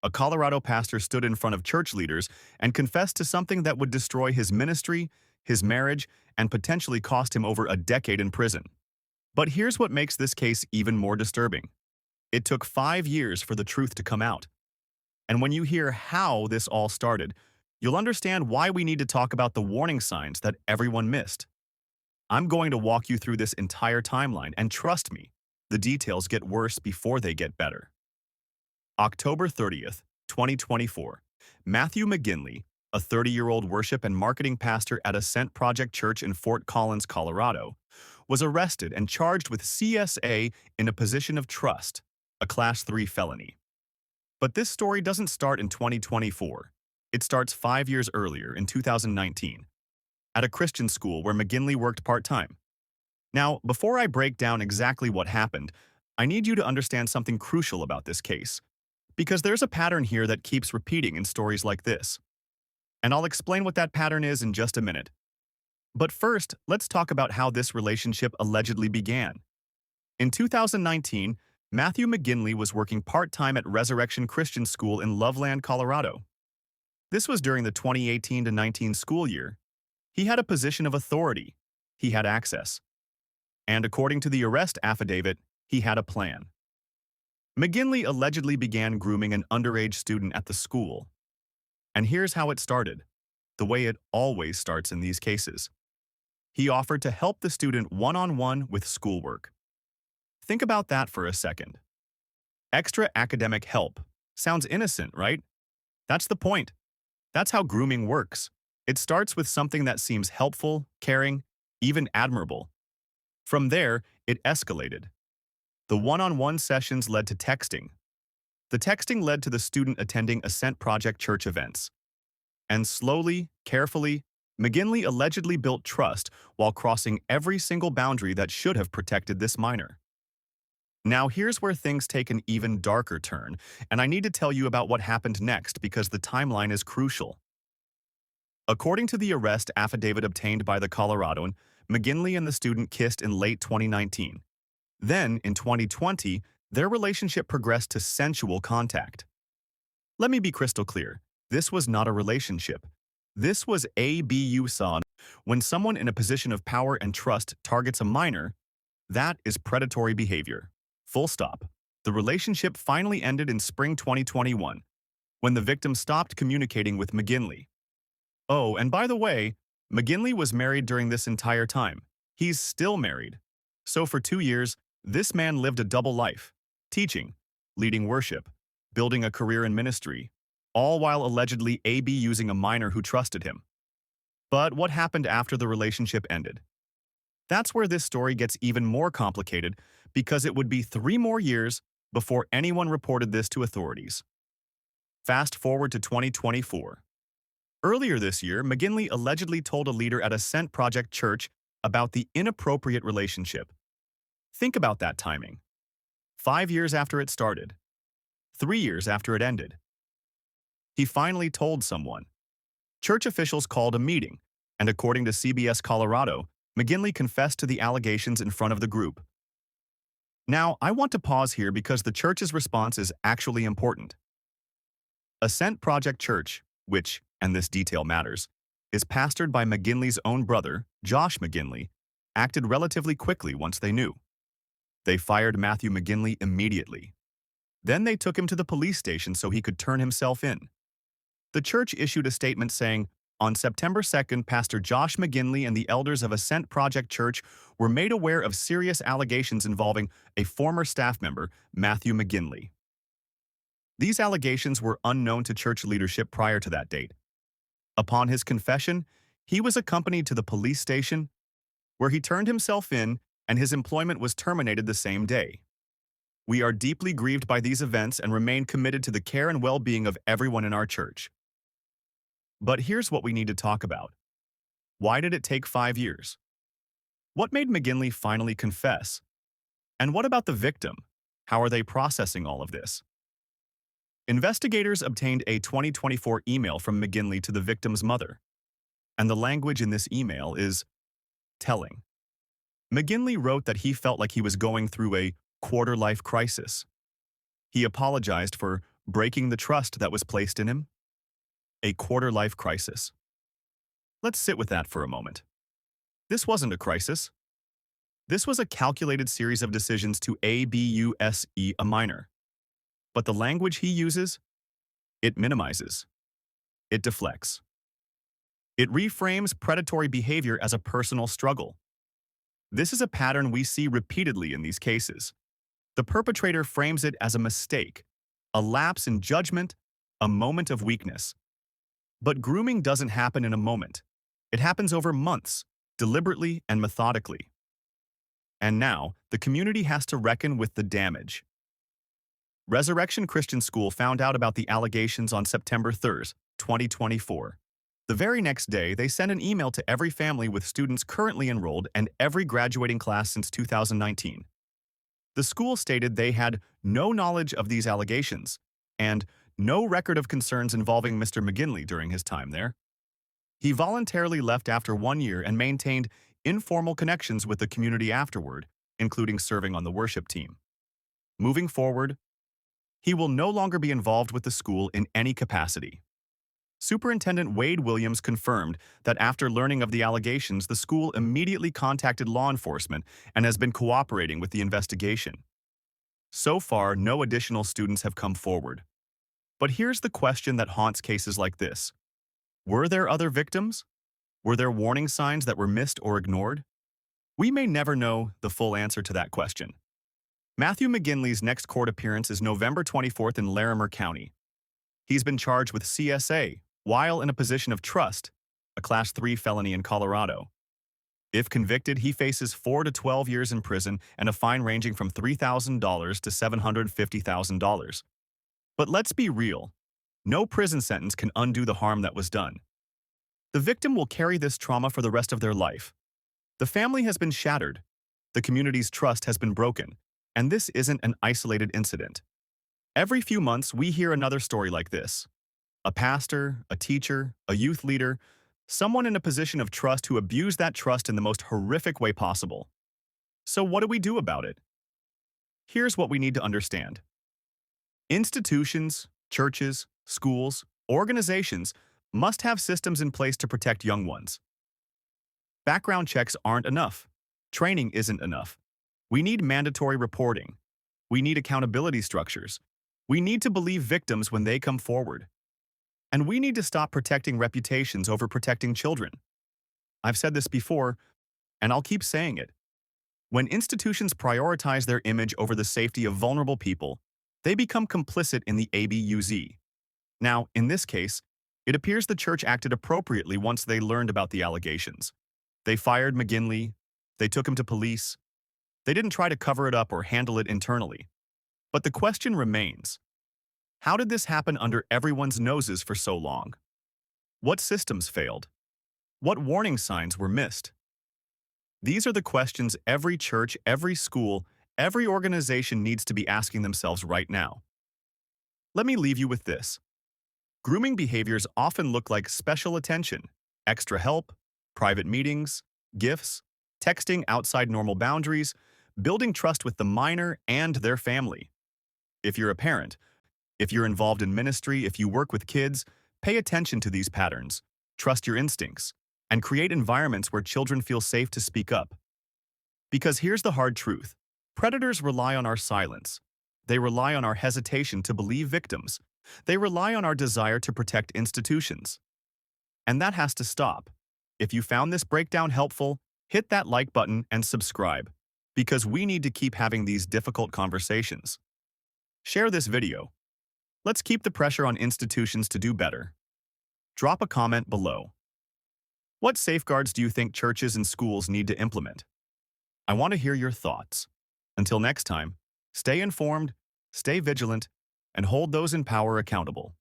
a Colorado pastor stood in front of church leaders and confessed to something that would destroy his ministry, his marriage, and potentially cost him over a decade in prison. But here's what makes this case even more disturbing. It took 5 years for the truth to come out. And when you hear how this all started, you'll understand why we need to talk about the warning signs that everyone missed. I'm going to walk you through this entire timeline, and trust me, the details get worse before they get better. October 30th, 2024. Matthew McGinley, a 30-year-old worship and marketing pastor at Ascent Project Church in Fort Collins, Colorado, was arrested and charged with CSA in a position of trust, a Class 3 felony. But this story doesn't start in 2024. It starts 5 years earlier, in 2019, at a Christian school where McGinley worked part-time. Now, before I break down exactly what happened, I need you to understand something crucial about this case, because there's a pattern here that keeps repeating in stories like this. And I'll explain what that pattern is in just a minute. But first, let's talk about how this relationship allegedly began. In 2019, Matthew McGinley was working part-time at Resurrection Christian School in Loveland, Colorado. This was during the 2018-19 school year. He had a position of authority. He had access. And according to the arrest affidavit, he had a plan. McGinley allegedly began grooming an underage student at the school. And here's how it started, the way it always starts in these cases. He offered to help the student one-on-one with schoolwork. Think about that for a second. Extra academic help. Sounds innocent, right? That's the point. That's how grooming works. It starts with something that seems helpful, caring, even admirable. From there, it escalated. The one-on-one sessions led to texting. The texting led to the student attending Ascent Project Church events. And slowly, carefully, McGinley allegedly built trust while crossing every single boundary that should have protected this minor. Now here's where things take an even darker turn, and I need to tell you about what happened next because the timeline is crucial. According to the arrest affidavit obtained by the Coloradoan, McGinley and the student kissed in late 2019. Then, in 2020, their relationship progressed to sensual contact. Let me be crystal clear. This was not a relationship. This was abuse. When someone in a position of power and trust targets a minor, that is predatory behavior. Full stop. The relationship finally ended in spring 2021, when the victim stopped communicating with McGinley. Oh, and by the way, McGinley was married during this entire time. He's still married. So for 2 years, this man lived a double life, teaching, leading worship, building a career in ministry, all while allegedly abusing a minor who trusted him. But what happened after the relationship ended? That's where this story gets even more complicated because it would be 3 more years before anyone reported this to authorities. Fast forward to 2024. Earlier this year, McGinley allegedly told a leader at Ascent Project Church about the inappropriate relationship. Think about that timing. 5 years after it started. 3 years after it ended. He finally told someone. Church officials called a meeting, and according to CBS Colorado, McGinley confessed to the allegations in front of the group. Now, I want to pause here because the church's response is actually important. Ascent Project Church, which, and this detail matters, is pastored by McGinley's own brother, Josh McGinley, acted relatively quickly once they knew. They fired Matthew McGinley immediately. Then they took him to the police station so he could turn himself in. The church issued a statement saying, on September 2nd, Pastor Josh McGinley and the elders of Ascent Project Church were made aware of serious allegations involving a former staff member, Matthew McGinley. These allegations were unknown to church leadership prior to that date. Upon his confession, he was accompanied to the police station, where he turned himself in and his employment was terminated the same day. We are deeply grieved by these events and remain committed to the care and well-being of everyone in our church. But here's what we need to talk about. Why did it take 5 years? What made McGinley finally confess? And what about the victim? How are they processing all of this? Investigators obtained a 2024 email from McGinley to the victim's mother. And the language in this email is telling. McGinley wrote that he felt like he was going through a quarter-life crisis. He apologized for breaking the trust that was placed in him? A quarter-life crisis. Let's sit with that for a moment. This wasn't a crisis. This was a calculated series of decisions to abuse a minor. But the language he uses, it minimizes. It deflects. It reframes predatory behavior as a personal struggle. This is a pattern we see repeatedly in these cases. The perpetrator frames it as a mistake, a lapse in judgment, a moment of weakness. But grooming doesn't happen in a moment. It happens over months, deliberately and methodically. And now, the community has to reckon with the damage. Resurrection Christian School found out about the allegations on September 3rd, 2024. The very next day, they sent an email to every family with students currently enrolled and every graduating class since 2019. The school stated they had no knowledge of these allegations and no record of concerns involving Mr. McGinley during his time there. He voluntarily left after 1 year and maintained informal connections with the community afterward, including serving on the worship team. Moving forward, he will no longer be involved with the school in any capacity. Superintendent Wade Williams confirmed that after learning of the allegations, the school immediately contacted law enforcement and has been cooperating with the investigation. So far, no additional students have come forward. But here's the question that haunts cases like this. Were there other victims? Were there warning signs that were missed or ignored? We may never know the full answer to that question. Matthew McGinley's next court appearance is November 24th in Larimer County. He's been charged with CSA while in a position of trust, a Class 3 felony in Colorado. If convicted, he faces 4 to 12 years in prison and a fine ranging from $3,000 to $750,000. But let's be real. No prison sentence can undo the harm that was done. The victim will carry this trauma for the rest of their life. The family has been shattered. The community's trust has been broken. And this isn't an isolated incident. Every few months, we hear another story like this. A pastor, a teacher, a youth leader, someone in a position of trust who abused that trust in the most horrific way possible. So what do we do about it? Here's what we need to understand. Institutions, churches, schools, organizations must have systems in place to protect young ones. Background checks aren't enough. Training isn't enough. We need mandatory reporting. We need accountability structures. We need to believe victims when they come forward. And we need to stop protecting reputations over protecting children. I've said this before, and I'll keep saying it. When institutions prioritize their image over the safety of vulnerable people, they become complicit in the abuse. Now, in this case, it appears the church acted appropriately once they learned about the allegations. They fired McGinley. They took him to police. They didn't try to cover it up or handle it internally. But the question remains, how did this happen under everyone's noses for so long? What systems failed? What warning signs were missed? These are the questions every church, every school, every organization needs to be asking themselves right now. Let me leave you with this. Grooming behaviors often look like special attention, extra help, private meetings, gifts, texting outside normal boundaries, building trust with the minor and their family. If you're a parent, if you're involved in ministry, if you work with kids, pay attention to these patterns, trust your instincts, and create environments where children feel safe to speak up. Because here's the hard truth. Predators rely on our silence. They rely on our hesitation to believe victims. They rely on our desire to protect institutions. And that has to stop. If you found this breakdown helpful, hit that like button and subscribe, because we need to keep having these difficult conversations. Share this video. Let's keep the pressure on institutions to do better. Drop a comment below. What safeguards do you think churches and schools need to implement? I want to hear your thoughts. Until next time, stay informed, stay vigilant, and hold those in power accountable.